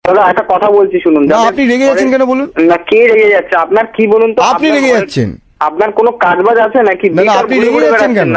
দাদা একটা কথা বলছি শুনুন। না আপনি রেগে যাচ্ছেন কেন বলুন? না কে রেগে যাচ্ছে? আপনার কি বলুন তো? আপনি রেগে যাচ্ছেন। আপনার কোনো কাজ বাজ আছে নাকি? না, না, আপনি রেগে যাচ্ছেন কেন?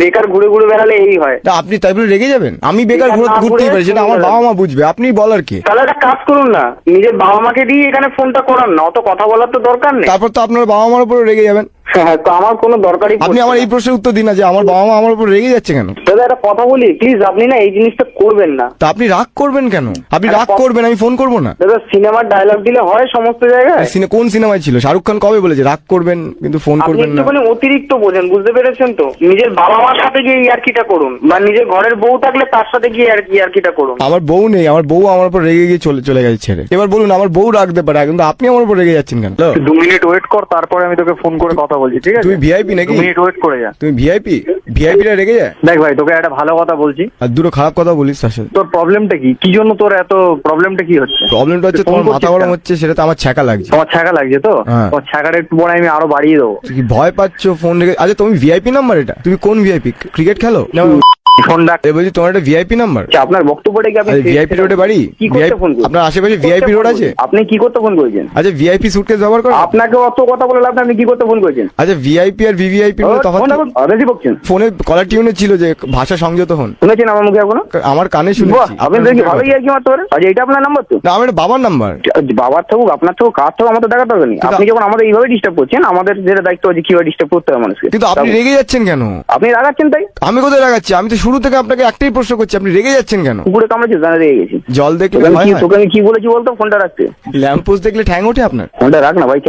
বেকার ঘুরে ঘুরে বেড়ালে এই হয়। তা আপনি তাই বলে রেগে যাবেন? আমি বেকার ঘুরতেই পারি, সেটা আমার বাবা মা বুঝবে, আপনি বলার কি? তাহলে একটা কাজ করুন না, নিজের বাবা মাকে দিয়ে এখানে ফোনটা করান না, অত কথা বলার তো দরকার নেই। তারপর তো আপনার বাবা মার উপর রেগে যাবেন। হ্যাঁ, তো আমার কোনো দরকারই আপনি আমার এই প্রশ্নের উত্তর দিন না যে আমার বাবা মা আমার উপর রেগে যাচ্ছে কেন। দাদা একটা কথা বলি প্লিজ, আপনি না এই জিনিসটা করবেন না। তা আপনি রাগ করবেন কেন? আপনি রাগ করবেন, আমি ফোন করবো না। দাদা সিনেমার ডায়লগ দিলে হয় সমস্ত জায়গায়? কোন সিনেমায় ছিল? শাহরুখ খান কবে বলেছে রাগ করবেন কিন্তু ফোন আপনি করবেন না? একটুখানি অতিরিক্ত বোঝেন, বুঝতে পেরেছেন তো? নিজের বাবা মার সাথে গিয়ে ইয়ার্কিটা করুন, বা নিজের ঘরের বউ থাকলে তার সাথে গিয়ে ইয়ার্কিটা করুন। আমার বউ নেই, আমার বউ আমার উপর রেগে গিয়ে চলে গেছে ছেড়ে। এবার বলুন, আমার বউ রাখতে পারে কিন্তু আপনি আমার উপর রেগে যাচ্ছেন কেন? 2 মিনিট ওয়েট কর, তারপরে আমি তোকে ফোন করে কথা বলছি, ঠিক আছে? তুমি ভিআইপি নাকি? 2 মিনিট ওয়েট করে যা। তুমি ভিআইপি? ভিআইপিরা রেগে যায়? দেখ ভাই, তোকে একটা ভালো কথা বলছি, আর দুটো খারাপ কথা বলিস তার সাথে। তোর প্রবলেমটা কি? কি জন্য তোর এত প্রবলেমটা কি হচ্ছে? প্রবলেমটা হচ্ছে তোমার মাথা গরম হচ্ছে, সেটা তো আমার ছ্যাঁকা লাগছে। তোমার ছাকা লাগছে তো? হ্যাঁ। তোমার ছাকাটা একটু পরে আমি আরো বাড়িয়ে দেবো। তুমি কি ভয় পাচ্ছ ফোন রেখে? আচ্ছা তুমি ভিআইপি নাম্বার এটা? তুমি কোন ভিআইপি? ক্রিকেট খেলো? ফোন রাখ। বলছি তোমার একটা ভিআইপি নাম্বার? আচ্ছা, আপনার বক্তব্যটা কি? আপনি ভিআইপি রোডে বাড়ি? কি করতে ফোন করছেন? আপনার আশেপাশে ভিআইপি রোড আছে? আপনি কি করতে ফোন করেছেন? আচ্ছা ভিআইপি সুটকেস ব্যবহার করেন? আপনাকে অত কথা বলে লাভ নেই, আপনি কি করতে ফোন করেছেন? আচ্ছা ভিআইপি আর ভিভিআইপি তফাৎ? বেশি বকছেন। ফোনে কলার টিউনে ছিল যে ভাষা সংযত হন, শুনেছেন আমার মুখে এখনো? আমার কানে শুনেছি। আপনি দেখি ভালো ইয়ার্কি মারতে পারেন। আচ্ছা এটা আপনার নাম্বার তো? না আমার এটা বাবার নাম্বার। বাবার থাকুক আপনার থাকুক কার থাকুক আমাদের দেখাতে হবে না। আপনি যখন আমাদের এইভাবে ডিস্টার্ব করছেন, আমাদের যেটা দায়িত্ব আছে কিভাবে ডিস্টার্ব করতে হবে মানুষকে। কিন্তু আপনি রেগে যাচ্ছেন কেন? আপনি রাগাচ্ছেন তাই? আমি কোথায় রাগাচ্ছি? আমি তো শুরু থেকে আপনাকে একটাই প্রশ্ন করছি, আপনি রেগে যাচ্ছেন কেন? কুকুরে কামড়েছে, জানা রেগে গেছি। জল দেখলে তোকে আমি কি বলেছি বলতো? ফোনটা রাখতে। ল্যাম্প পোস্ট দেখলে ঠ্যাং ওঠে আপনার? ফোনটা রাখ না ভাই।